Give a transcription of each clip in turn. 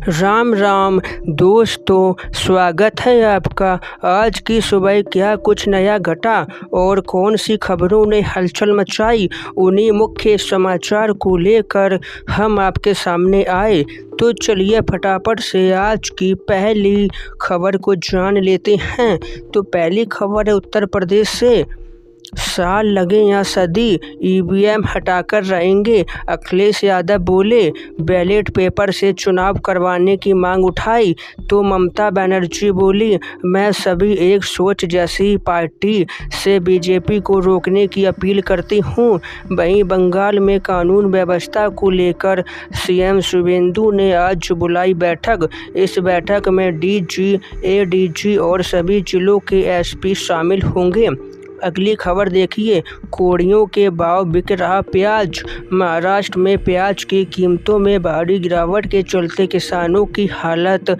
राम राम दोस्तों, स्वागत है आपका। आज की सुबह क्या कुछ नया घटा और कौन सी खबरों ने हलचल मचाई, उन्हीं मुख्य समाचार को लेकर हम आपके सामने आए। तो चलिए फटाफट से आज की पहली खबर को जान लेते हैं। तो पहली खबर है उत्तर प्रदेश से। साल लगे या सदी, ईवीएम हटाकर रहेंगे। अखिलेश यादव बोले, बैलेट पेपर से चुनाव करवाने की मांग उठाई तो ममता बनर्जी बोली, मैं सभी एक सोच जैसी पार्टी से बीजेपी को रोकने की अपील करती हूं। वहीं बंगाल में कानून व्यवस्था को लेकर सीएम शुवेंदु ने आज बुलाई बैठक। इस बैठक में डीजी, एडीजी और सभी जिलों के एसपी शामिल होंगे। अगली खबर देखिए, कोड़ियों के भाव बिक रहा प्याज। महाराष्ट्र में प्याज की कीमतों में भारी गिरावट के चलते किसानों की हालत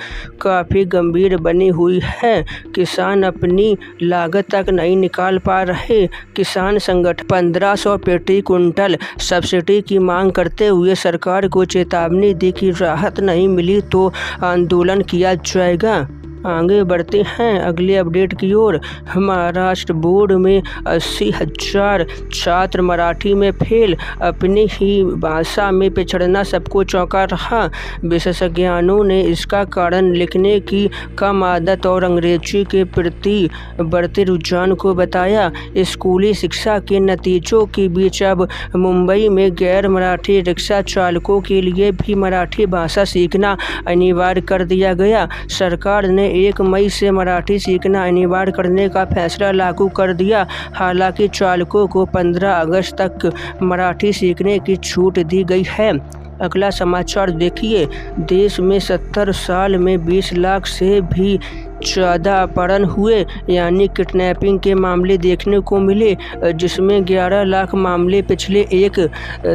काफ़ी गंभीर बनी हुई है। किसान अपनी लागत तक नहीं निकाल पा रहे। किसान संगठन 1500 प्रति क्विंटल सब्सिडी की मांग करते हुए सरकार को चेतावनी दी कि राहत नहीं मिली तो आंदोलन किया जाएगा। आगे बढ़ते हैं अगले अपडेट की ओर। महाराष्ट्र बोर्ड में 80,000 छात्र मराठी में फेल। अपनी ही भाषा में पिछड़ना सबको चौंका रहा। विशेषज्ञों ने इसका कारण लिखने की कम आदत और अंग्रेजी के प्रति बढ़ते रुझान को बताया। स्कूली शिक्षा के नतीजों के बीच अब मुंबई में गैर मराठी रिक्शा चालकों के लिए भी मराठी भाषा सीखना अनिवार्य कर दिया गया। सरकार ने 1 मई से मराठी सीखना अनिवार्य करने का फैसला लागू कर दिया। हालांकि चालकों को 15 अगस्त तक मराठी सीखने की छूट दी गई है। अगला समाचार देखिए, देश में 70 साल में 20 लाख से भी ज़्यादा अपहरण हुए यानी किडनैपिंग के मामले देखने को मिले, जिसमें 11 लाख मामले पिछले एक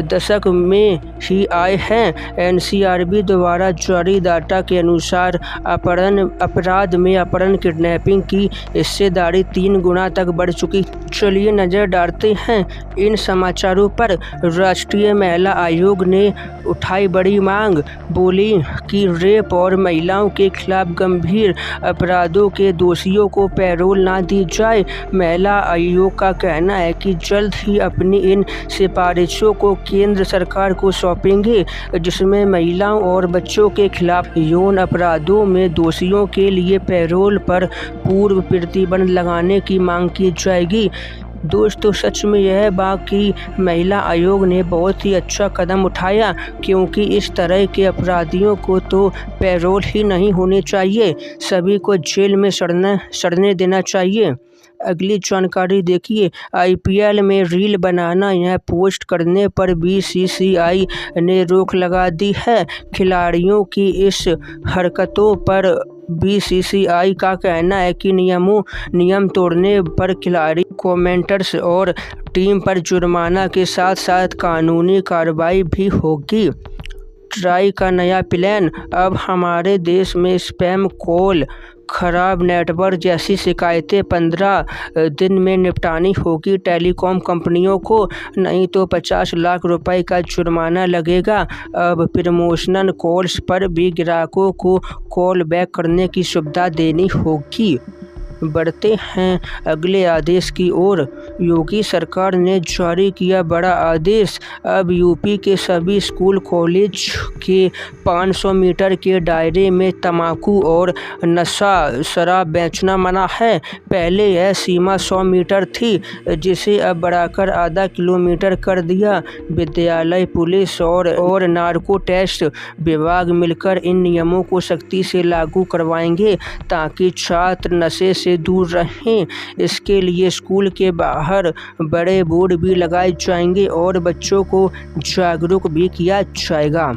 दशक में ही आए हैं। एनसीआरबी द्वारा जारी डाटा के अनुसार अपराध में अपहरण किडनैपिंग की हिस्सेदारी 3 गुना तक बढ़ चुकी। चलिए नज़र डालते हैं इन समाचारों पर। राष्ट्रीय महिला आयोग ने उठाई बड़ी मांग, बोली कि रेप और महिलाओं के खिलाफ गंभीर अपराधों के दोषियों को पैरोल ना दी जाए। महिला आयोग का कहना है कि जल्द ही अपनी इन सिफारिशों को केंद्र सरकार को सौंपेंगे, जिसमें महिलाओं और बच्चों के खिलाफ यौन अपराधों में दोषियों के लिए पैरोल पर पूर्व प्रतिबंध लगाने की मांग की जाएगी। दोस्तों, सच में यह बात कि महिला आयोग ने बहुत ही अच्छा कदम उठाया, क्योंकि इस तरह के अपराधियों को तो पैरोल ही नहीं होनी चाहिए, सभी को जेल में सड़ने देना चाहिए। अगली जानकारी देखिए, आईपीएल में रील बनाना या पोस्ट करने पर बीसीसीआई ने रोक लगा दी है। खिलाड़ियों की इस हरकतों पर बीसीसीआई का कहना है कि नियम तोड़ने पर खिलाड़ी, कमेंटेटर्स और टीम पर जुर्माना के साथ साथ कानूनी कार्रवाई भी होगी। ट्राई का नया प्लान, अब हमारे देश में स्पैम कॉल, खराब नेटवर्क जैसी शिकायतें 15 दिन में निपटानी होगी टेलीकॉम कंपनियों को, नहीं तो 50 लाख रुपए का जुर्माना लगेगा। अब प्रमोशनल कॉल्स पर भी ग्राहकों को कॉल बैक करने की सुविधा देनी होगी। बढ़ते हैं अगले आदेश की ओर। योगी सरकार ने जारी किया बड़ा आदेश। अब यूपी के सभी स्कूल कॉलेज के 500 मीटर के दायरे में तंबाकू और नशा शराब बेचना मना है। पहले यह सीमा 100 मीटर थी, जिसे अब बढ़ाकर आधा किलोमीटर कर दिया। विद्यालय, पुलिस और नार्को टेस्ट विभाग मिलकर इन नियमों को सख्ती से लागू करवाएंगे ताकि छात्र नशे से दूर रहें। इसके लिए स्कूल के बाहर बड़े बोर्ड भी लगाए जाएंगे और बच्चों को जागरूक भी किया जाएगा।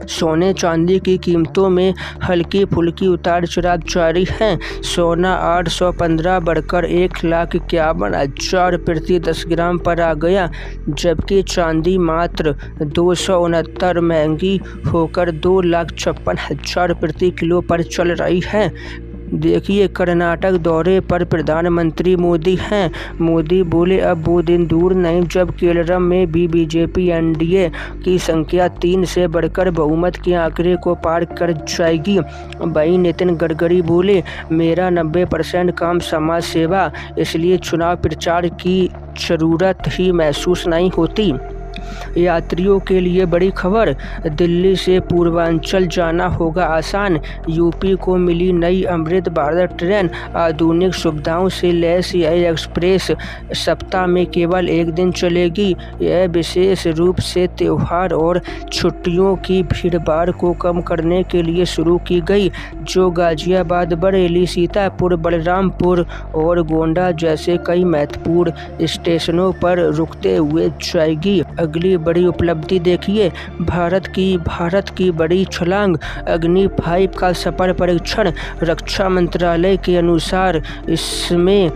सोने चांदी की कीमतों में हल्की फुल्की उतार चढ़ाव जारी है। सोना 815 बढ़कर 1,51,000 प्रति 10 ग्राम पर आ गया, जबकि चांदी मात्र 269 महंगी होकर 2,56,000 प्रति किलो पर चल रही है। देखिए, कर्नाटक दौरे पर प्रधानमंत्री मोदी हैं। मोदी बोले, अब वो दिन दूर नहीं जब केरल में भी बीजेपी एनडीए की संख्या 3 से बढ़कर बहुमत के आंकड़े को पार कर जाएगी। वहीं नितिन गडकरी बोले, मेरा 90% काम समाज सेवा, इसलिए चुनाव प्रचार की जरूरत ही महसूस नहीं होती। यात्रियों के लिए बड़ी खबर, दिल्ली से पूर्वांचल जाना होगा आसान। यूपी को मिली नई अमृत भारत ट्रेन, आधुनिक सुविधाओं से लैस यह एक्सप्रेस सप्ताह में केवल एक दिन चलेगी। यह विशेष रूप से त्योहार और छुट्टियों की भीड़भाड़ को कम करने के लिए शुरू की गई, जो गाजियाबाद, बरेली, सीतापुर, बलरामपुर और गोंडा जैसे कई महत्वपूर्ण स्टेशनों पर रुकते हुए जाएगी। अगली बड़ी उपलब्धि देखिए, भारत की बड़ी छलांग, अग्नि 5 का सफल परीक्षण। रक्षा मंत्रालय के अनुसार इसमें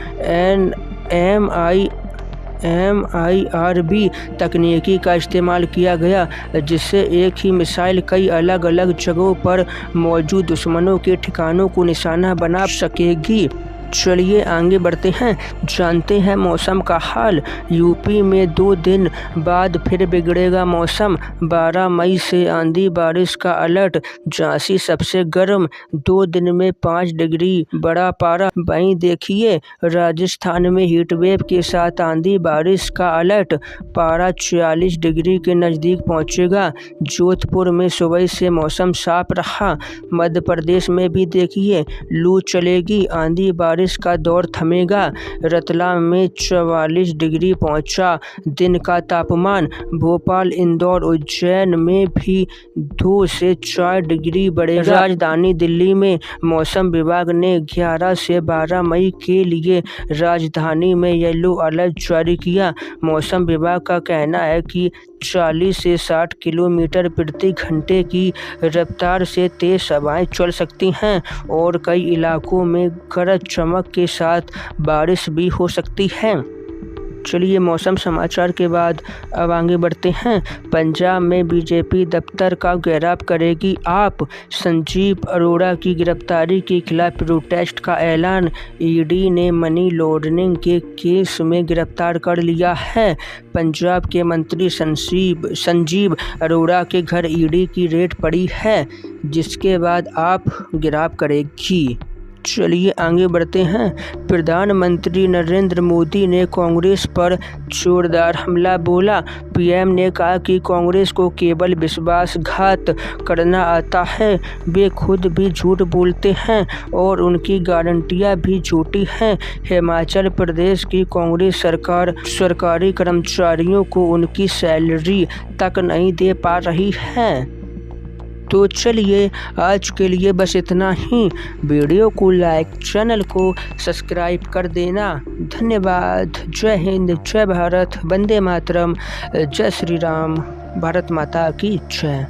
MIRV तकनीकी का इस्तेमाल किया गया, जिससे एक ही मिसाइल कई अलग अलग जगहों पर मौजूद दुश्मनों के ठिकानों को निशाना बना सकेगी। चलिए आगे बढ़ते हैं, जानते हैं मौसम का हाल। यूपी में 2 दिन बाद फिर बिगड़ेगा मौसम, 12 मई से आंधी बारिश का अलर्ट। झांसी सबसे गर्म, 2 दिन में 5 डिग्री बड़ा पारा। वहीं देखिए, राजस्थान में हीटवेव के साथ आंधी बारिश का अलर्ट, पारा 46 डिग्री के नज़दीक पहुंचेगा। जोधपुर में सुबह से मौसम साफ रहा। मध्य प्रदेश में भी देखिए, लू चलेगी, आंधी बारिश का दौर थमेगा। रतलाम में 44 डिग्री पहुंचा दिन का तापमान। भोपाल, इंदौर, उज्जैन में भी 2 से 4 डिग्री बढ़ेगा। राजधानी दिल्ली में मौसम विभाग ने 11 से 12 मई के लिए राजधानी में येलो अलर्ट जारी किया। मौसम विभाग का कहना है कि 40 से 60 किलोमीटर प्रति घंटे की रफ्तार से तेज हवाएं चल सकती हैं और कई इलाकों में गरज चमक के साथ बारिश भी हो सकती है। चलिए मौसम समाचार के बाद अब आगे बढ़ते हैं। पंजाब में बीजेपी दफ्तर का घेराव करेगी आप, संजीव अरोड़ा की गिरफ्तारी के खिलाफ प्रोटेस्ट का ऐलान। ईडी ने मनी लॉन्ड्रिंग के केस में गिरफ्तार कर लिया है। पंजाब के मंत्री संजीव अरोड़ा के घर ईडी की रेड पड़ी है, जिसके बाद आप घेराव करेगी। चलिए आगे बढ़ते हैं। प्रधानमंत्री नरेंद्र मोदी ने कांग्रेस पर जोरदार हमला बोला। पीएम ने कहा कि कांग्रेस को केवल विश्वासघात करना आता है, वे खुद भी झूठ बोलते हैं और उनकी गारंटियां भी झूठी हैं। हिमाचल प्रदेश की कांग्रेस सरकार सरकारी कर्मचारियों को उनकी सैलरी तक नहीं दे पा रही है। तो चलिए आज के लिए बस इतना ही। वीडियो को लाइक, चैनल को सब्सक्राइब कर देना। धन्यवाद। जय हिंद, जय भारत, वंदे मातरम, जय श्री राम, भारत माता की जय।